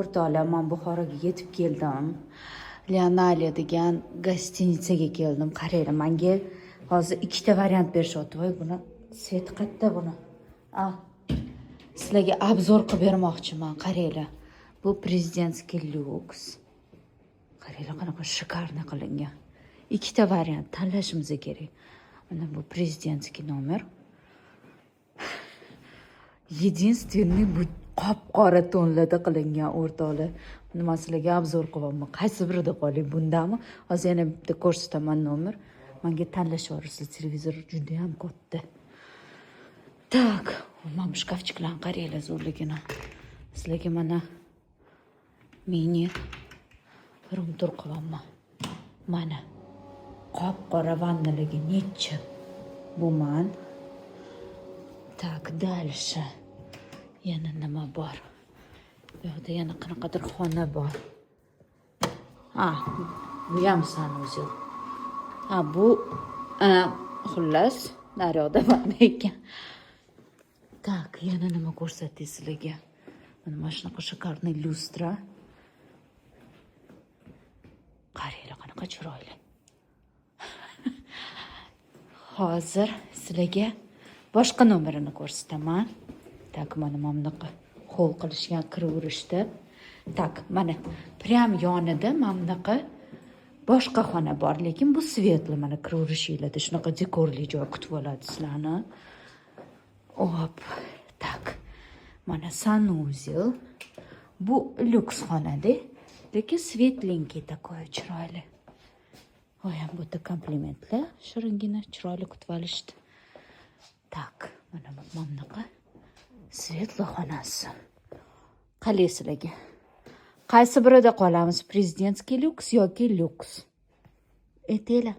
O'rtoqlar, men Buxoroga yetib keldim. Leonaliya degan gostinitsaga keldim. Qaranglar, menga hozir ikkita variant berishyapti. Voy, buni svet qayerda buni? Sizlarga obzor qilib bermoqchiman. Qaranglar. Bu prezidentskiy lyuks. Qaranglar, qanaqa shikarni qilingan. Ikkita variant tanlashimiz kerak. Mana bu prezidentskiy nomer. Единственный bu qop-qora tonlarda qilingan o'rtoqlar. Buni men sizlarga obzor qilyapman. Qaysi birida qoling, bundami? Hozir yana bitta ko'rsataman nomer. Menga tanlash yuborasiz. Televizor juda ham katta. Tak, mana bu shkafchiklarni qaranglar zo'rligini. Sizlarga mana mini rum tur qilyapman. Mana qop-qora vannalarga necha? Bu men. Tak, dальше. Yana nima bor? Bu yerda yana qanaqadir xona bor. Bu ham sanuzel. Bu xullas, naryoqda bor ekan. Tak, yana nima ko'rsatay sizlarga? Mana shunaqa shikarniy lustra. Qaranglar, qanaqa chiroyli. Hozir sizlarga boshqa nomerini ko'rsataman. Tak, mana bunaqa hol qilishgan kiraverishda. Tak, mana prям yonida mana bunaqa boshqa xona bor, lekin bu svetli, mana kiraverishinglarda shunaqa dekorli joy kutib oladi sizlarni. Hop, tak. Mana sanuzel. Bu lyuks xonada, lekin svetlenький такой, chiroyli. Ham bu yerda komplimentlar, shiringina, chiroyli kutib olishdi. Tak, mana bunaqa svetli xonasi. Qalaysizlarga? Qaysi birida qolamiz? Prezidentskiy lyuks yoki lyuks? Aytinglar.